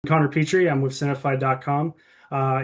Connor Petrey. I'm with Cinefied.com.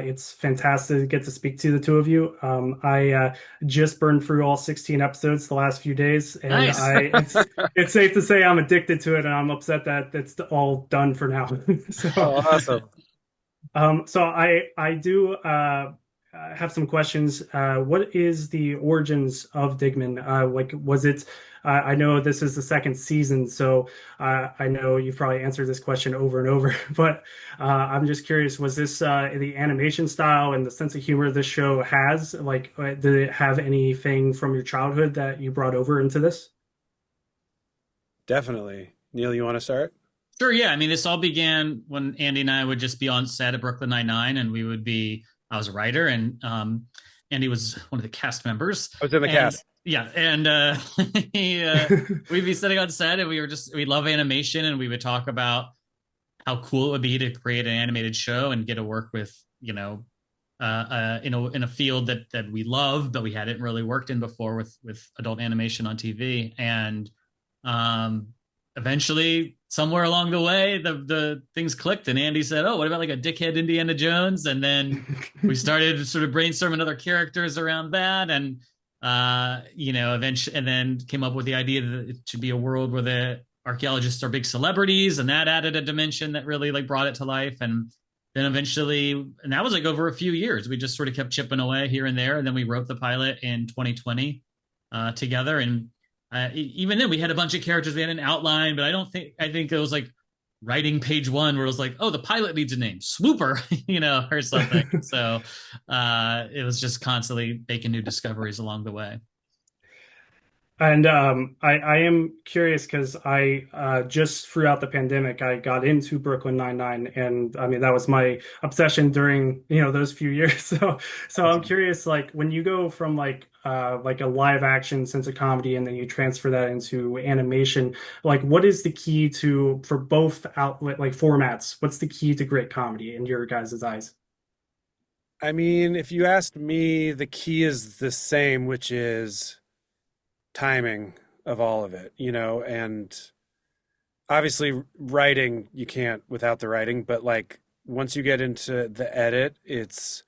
It's fantastic to get to speak to the two of you. I just burned through all 16 episodes the last few days, and Nice. it's safe to say I'm addicted to it, and I'm upset that it's all done for now. So, Oh, awesome. so I do have some questions. What is the origins of Digman? Like, was it? I know this is the second season, so I know you've probably answered this question over and over, but I'm just curious: was this the animation style and the sense of humor this show has? Like, did it have anything from your childhood that you brought over into this? Definitely. Neil, you want to start? Sure, yeah. I mean, this all began when Andy and I would just be on set at Brooklyn Nine-Nine, and I was a writer, and Andy was one of the cast members. I was in the And cast. yeah, and he, we'd be sitting on set, and we love animation, and we would talk about how cool it would be to create an animated show and get to work with, in a field that we love, but we hadn't really worked in before with adult animation on TV. And um, eventually, somewhere along the way, the things clicked, and Andy said, "Oh, what about like a dickhead Indiana Jones?" And then we started sort of brainstorming other characters around that, and eventually, and then came up with the idea that it should be a world where the archaeologists are big celebrities, and that added a dimension that really like brought it to life. And then eventually, and that was like over a few years, we just sort of kept chipping away here and there, and then we wrote the pilot in 2020 together. And even then we had a bunch of characters, we had an outline, but I think it was like writing page one where it was like, oh, the pilot needs a name, Swooper, or something. So it was just constantly making new discoveries along the way. And I am curious because I just throughout the pandemic I got into Brooklyn Nine-Nine, and I mean that was my obsession during those few years. So I'm curious, like when you go from like a live action sense of comedy and then you transfer that into animation, like what is the key to for both outlet like formats? What's the key to great comedy in your guys' eyes? I mean, if you asked me, the key is the same, which is timing of all of it, and obviously writing, you can't without the writing, but like once you get into the edit, it's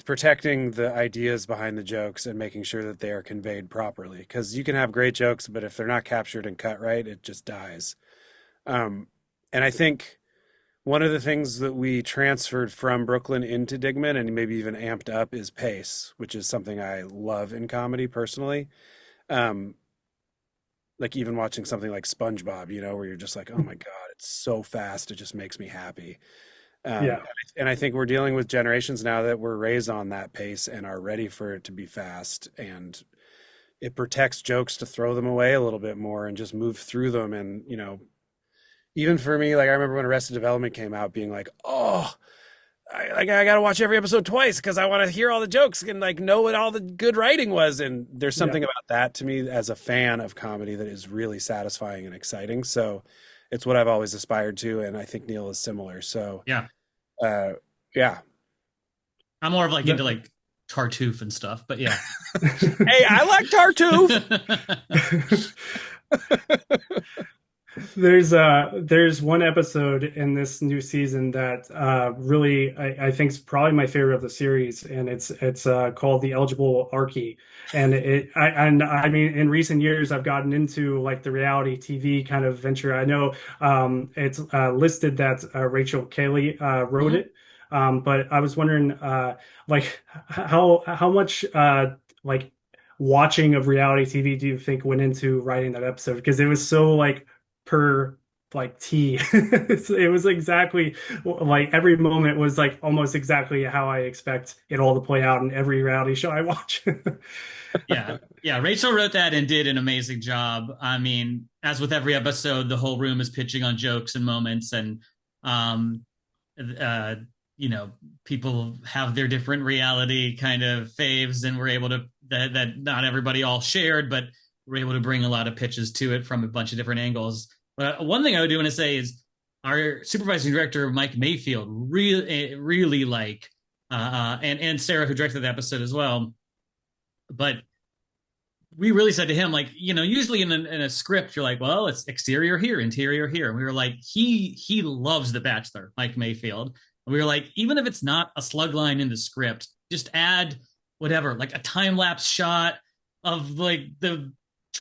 protecting the ideas behind the jokes and making sure that they are conveyed properly. Because you can have great jokes, but if they're not captured and cut right, it just dies. Um, and I think one of the things that we transferred from Brooklyn into Digman and maybe even amped up is pace, which is something I love in comedy personally. Um, like even watching something like SpongeBob, where you're just like, oh my God, it's so fast. It just makes me happy. Yeah. And I think we're dealing with generations now that were raised on that pace and are ready for it to be fast. And it protects jokes to throw them away a little bit more and just move through them. And, even for me, like I remember when Arrested Development came out being like, oh, I got to watch every episode twice because I want to hear all the jokes and like know what all the good writing was. And there's Yeah. something about that to me as a fan of comedy that is really satisfying and exciting. So it's what I've always aspired to. And I think Neil is similar. So, Yeah, uh, yeah. I'm more of like into The- like Tartuffe and stuff, but yeah. Hey, I like Tartuffe. There's one episode in this new season that really I think is probably my favorite of the series, and it's called The Eligible Archie. And I mean in recent years I've gotten into like the reality TV kind of venture. I know it's listed that Rachel Kelly wrote Mhm. it, but I was wondering like how much like watching of reality TV do you think went into writing that episode? Because it was so like per like T. It was exactly like every moment was like almost exactly how I expect it all to play out in every reality show I watch. Yeah, yeah. Rachel wrote that and did an amazing job. I mean, as with every episode, the whole room is pitching on jokes and moments, and um, uh, people have their different reality kind of faves, and we're able to that not everybody all shared, but we're able to bring a lot of pitches to it from a bunch of different angles. But one thing I do want to say is our supervising director Mike Mayfield really like and Sarah who directed the episode as well, but we really said to him, like, usually in a script, you're like, well, it's exterior here, interior here. And we were like, he loves The Bachelor, Mike Mayfield. And we were like, even if it's not a slug line in the script, just add whatever, like a time lapse shot of like the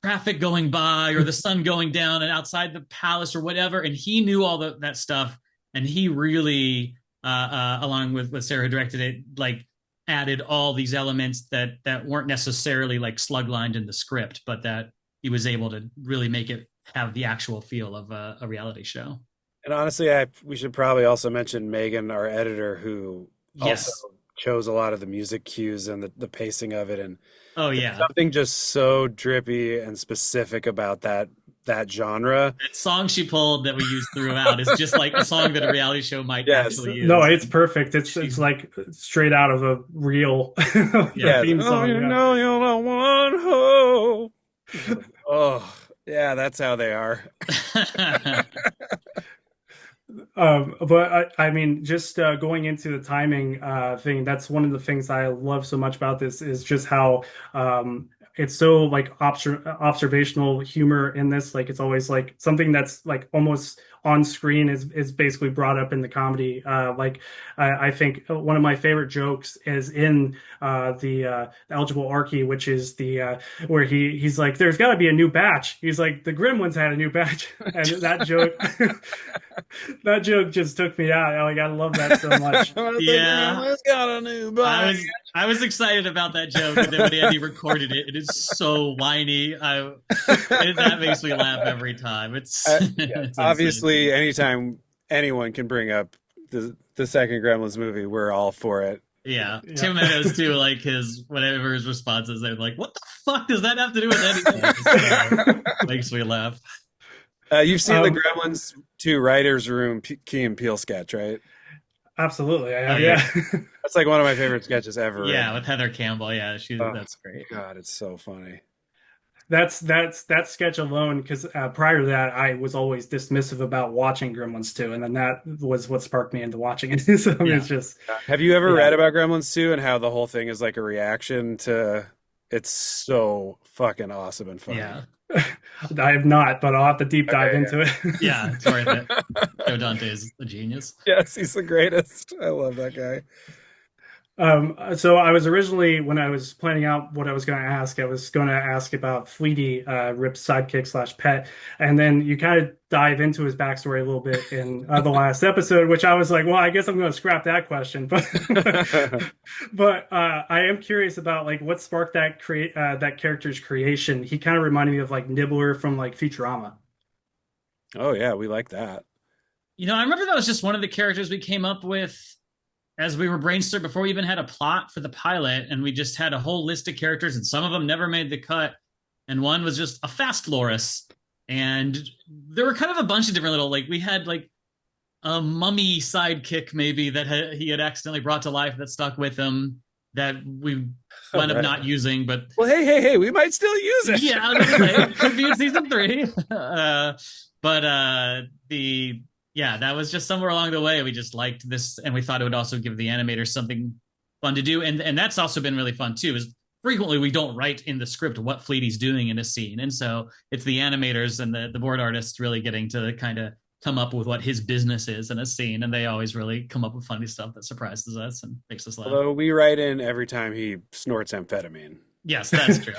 traffic going by or the sun going down and outside the palace or whatever. And he knew all that stuff. And he really, along with Sarah who directed it, like added all these elements that weren't necessarily like slug lined in the script, but that he was able to really make it have the actual feel of a reality show. And honestly, we should probably also mention Megan, our editor, who also Yes. chose a lot of the music cues and the pacing of it. And Oh there's yeah. something just so drippy and specific about that genre. That song she pulled that we used throughout is just like a song that a reality show might Yes. actually No, use. it's perfect. She, It's like straight out of a real the yeah. Yes. theme Oh, song. you Yeah. know you're the one hope. It's like, oh, yeah, that's how they are. But I mean, just going into the timing thing, that's one of the things I love so much about this is just how it's so like observational humor in this. Like it's always like something that's like almost on screen is basically brought up in the comedy. Like I think one of my favorite jokes is in the eligible Archie, which is the where he's like, "There's got to be a new batch." He's like, "The Gremlins had a new batch," and that joke. That joke just took me out. Like I love that so much. Yeah. Grandma's got a new I bike. was I was excited about that joke, and then when Andy recorded it, it is so whiny. That makes me laugh every time. Yeah, It's insane. obviously, anytime anyone can bring up the second Gremlins movie, we're all for it. Yeah, Yeah. Tim Meadows too. Like his whatever his responses, they're like, "What the fuck does that have to do with anything?" It just makes me laugh. You've seen the um, Gremlins 2 writers' room Key and Peele sketch, right? Absolutely. I Oh have. yeah, Yeah. That's like one of my favorite sketches ever yeah, written. with Heather Campbell. Yeah, Oh that's great. God, it's so funny. That's that sketch alone. Because prior to that, I was always dismissive about watching Gremlins 2, and then that was what sparked me into watching it. So I mean, Yeah. it's just Have you ever yeah. read about Gremlins 2 and how the whole thing is like a reaction to it's so fucking awesome and funny. Yeah, I have not, but I'll have to deep dive Okay, into yeah, it. it's worth it. Joe Dante is a genius. yes, he's the greatest. I love that guy. So I was originally, when I was planning out what I was going to ask, I was going to ask about Fleety, Rip's sidekick slash pet, and then you kind of dive into his backstory a little bit in the last episode, which I was like, well, I guess I'm going to scrap that question, but but I am curious about like what sparked that character's creation. He kind of reminded me of like Nibbler from like Futurama. Oh yeah, we like that. I remember that was just one of the characters we came up with as we were brainstorming before we even had a plot for the pilot, and we just had a whole list of characters, and some of them never made the cut, and one was just a fast Loris, and there were kind of a bunch of different little like we had like a mummy sidekick maybe that he had accidentally brought to life that stuck with him that we All wound up right. not using, but Well, hey, we might still use it. yeah, I was gonna say, could be in season three. But the yeah, that was just somewhere along the way. We just liked this, and we thought it would also give the animators something fun to do, and that's also been really fun too. Is frequently we don't write in the script what Fleety's doing in a scene, and so it's the animators and the board artists really getting to kind of come up with what his business is in a scene, and they always really come up with funny stuff that surprises us and makes us laugh. Although we write in every time he snorts amphetamine. Yes, that's true.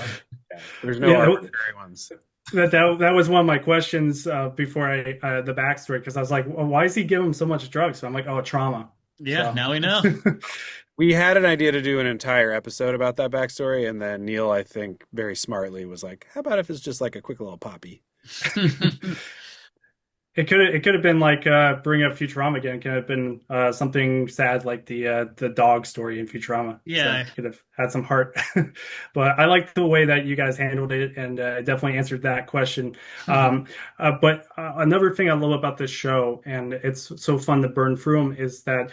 Yeah, there's no Yeah, arbitrary ones. that was one of my questions before the backstory because I was like, well, why is he giving him so much drugs? So I'm like, oh, trauma. Yeah, So now we know. We had an idea to do an entire episode about that backstory, and then Neil, I think, very smartly was like, "How about if it's just like a quick little poppy?" it could have been like bring up Futurama again. It could have been something sad like the dog story in Futurama. So Yeah. it could have had some heart. But I like the way that you guys handled it and it definitely answered that question. But another thing I love about this show, and it's so fun to burn through them, is that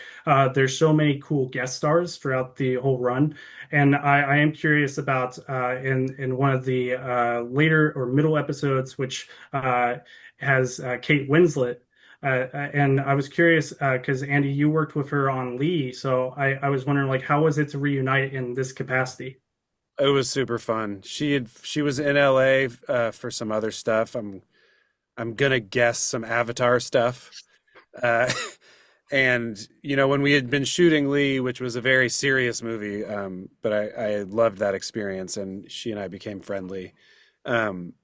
there's so many cool guest stars throughout the whole run. And I am curious about in one of the later or middle episodes, which has Kate Winslet. And I was curious because Andy, you worked with her on Lee, so I was wondering like how was it to reunite in this capacity? It was super fun. She was in LA for some other stuff. I'm gonna guess some Avatar stuff. Uh, and when we had been shooting Lee, which was a very serious movie, but I loved that experience, and she and I became friendly. Um,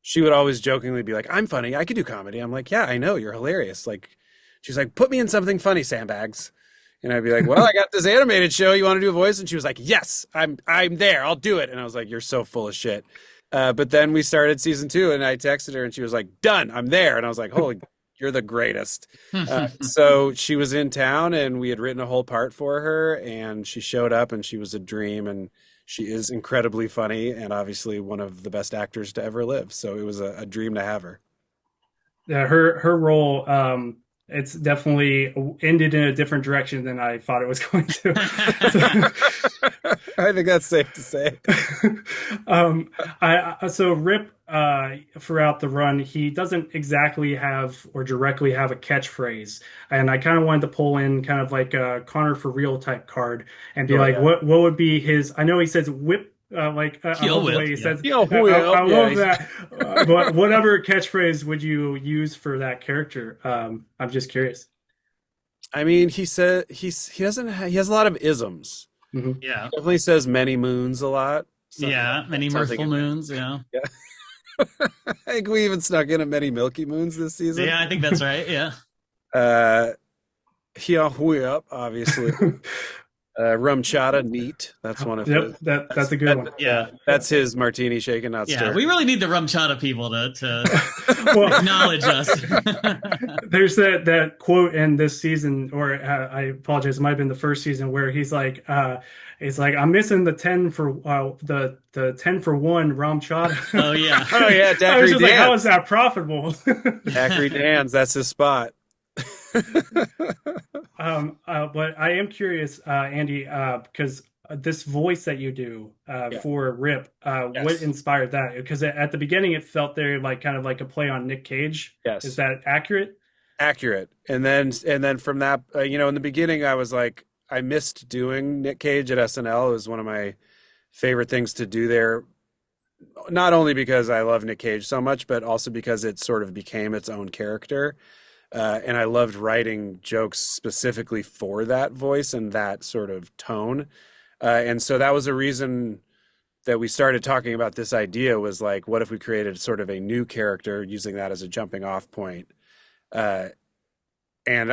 she would always jokingly be like, "I'm funny. I could do comedy." I'm like, "Yeah, I know. You're hilarious." Like, she's like, "Put me in something funny, sandbags." And I'd be like, "Well, I got this animated show. You want to do a voice?" And she was like, "Yes, I'm there. I'll do it." And I was like, "You're so full of shit." But then we started season two, and I texted her, and she was like, "Done. I'm there." And I was like, "Holy, you're the greatest." So she was in town, and we had written a whole part for her, and she showed up, and she was a dream, and she is incredibly funny, and obviously one of the best actors to ever live. So it was a dream to have her. Yeah, her role, it's definitely ended in a different direction than I thought it was going to. So, I think that's safe to say. so Rip, throughout the run, he doesn't exactly have or directly have a catchphrase, and I kind of wanted to pull in kind of like a Connor for real type card and be Sure, like, yeah. what would be his? I know he says whip. I Heel love the whip, way he yeah. says. Yeah, I well, yeah. love that. But whatever catchphrase would you use for that character? I'm just curious. I mean, he said he doesn't he has a lot of isms. Mhm. Yeah. Definitely says many moons a lot. So, Yeah. Many something mirthful in there. moons. Yeah. Yeah. I think we even snuck in a many Milky Moons this season. Yeah, I think that's right. Yeah. Uh, Hia Hui up, obviously. Rum chata, neat. That's one of his. Yep, that's That's a good one. Yeah. that's his martini shaken, not Yeah. We stirred. really need the rum chata people to Well, acknowledge us. there's that quote in this season, or I apologize, it might have been the first season where he's like, I'm missing the 10 for the 10 for one Ram Chata. Oh yeah. Oh yeah, I was Daiquiri just like, how is Dan's. that profitable? Daiquiri Dan's, that's his spot. But I am curious, Andy, because this voice that you do Yeah. for Rip, what Yes. inspired that? Because at the beginning it felt there like kind of like a play on Nick Cage. Is Yes. that accurate? Accurate. And then from that, in the beginning, I was like, I missed doing Nick Cage at SNL. It was one of my favorite things to do there. Not only because I love Nick Cage so much, but also because it sort of became its own character. And I loved writing jokes specifically for that voice and that sort of tone. And so that was a reason that we started talking about this idea was like, what if we created sort of a new character using that as a jumping off point? Uh, and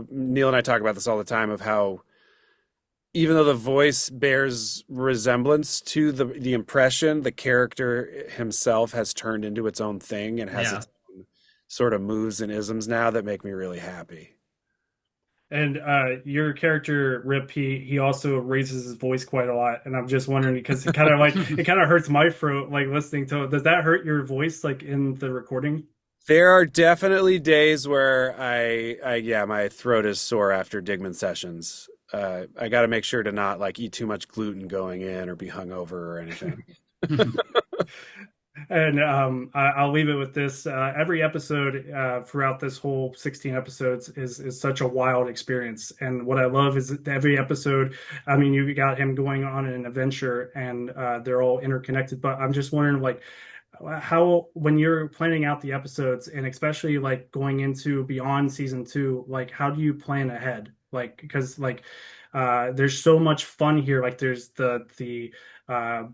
Neil and I talk about this all the time of how even though the voice bears resemblance to the impression, the character himself has turned into its own thing and has Yeah. its own sort of moves and isms now that make me really happy. And your character Rip, he also raises his voice quite a lot, and I'm just wondering because it kind of like it kind of hurts my throat like listening to it. Does that hurt your voice like in the recording? There are definitely days where yeah, my throat is sore after Digman sessions. I got to make sure to not like eat too much gluten going in or be hungover or anything. And I'll leave it with this. Every episode throughout this whole 16 episodes is such a wild experience. And what I love is that every episode, I mean, you got him going on an adventure and they're all interconnected. But I'm just wondering, like, how, when you're planning out the episodes and especially like going into beyond season two, like, how do you plan ahead? Like, because like, there's so much fun here. Like, there's the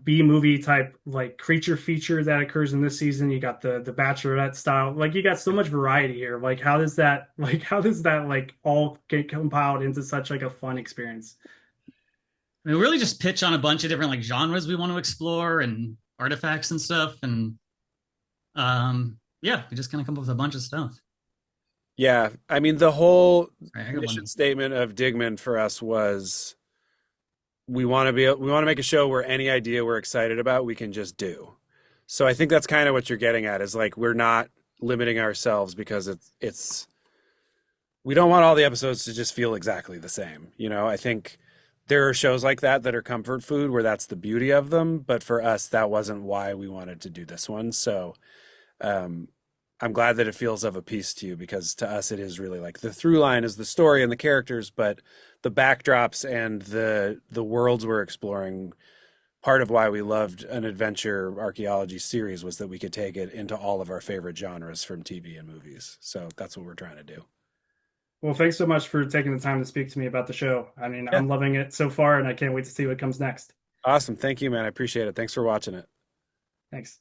B movie type like creature feature that occurs in this season. You got the Bachelorette style. Like you got so much variety here. Like how does that like all get compiled into such like a fun experience? I mean, we really just pitch on a bunch of different like genres we want to explore and artifacts and stuff. And yeah, we just kind of come up with a bunch of stuff. Yeah, I mean the whole Right, I got mission one. statement of Digman for us was we want to make a show where any idea we're excited about we can just do. So I think that's kind of what you're getting at is like we're not limiting ourselves because it's we don't want all the episodes to just feel exactly the same. I think there are shows like that that are comfort food where that's the beauty of them, but for us that wasn't why we wanted to do this one. So um I'm glad that it feels of a piece to you because to us it is really like the through line is the story and the characters, but the backdrops and the worlds we're exploring part of why we loved an adventure archaeology series was that we could take it into all of our favorite genres from TV and movies. So that's what we're trying to do. Well, thanks so much for taking the time to speak to me about the show. I mean, Yeah. I'm loving it so far, and I can't wait to see what comes next. Awesome. Thank you, man. I appreciate it. Thanks for watching it. Thanks.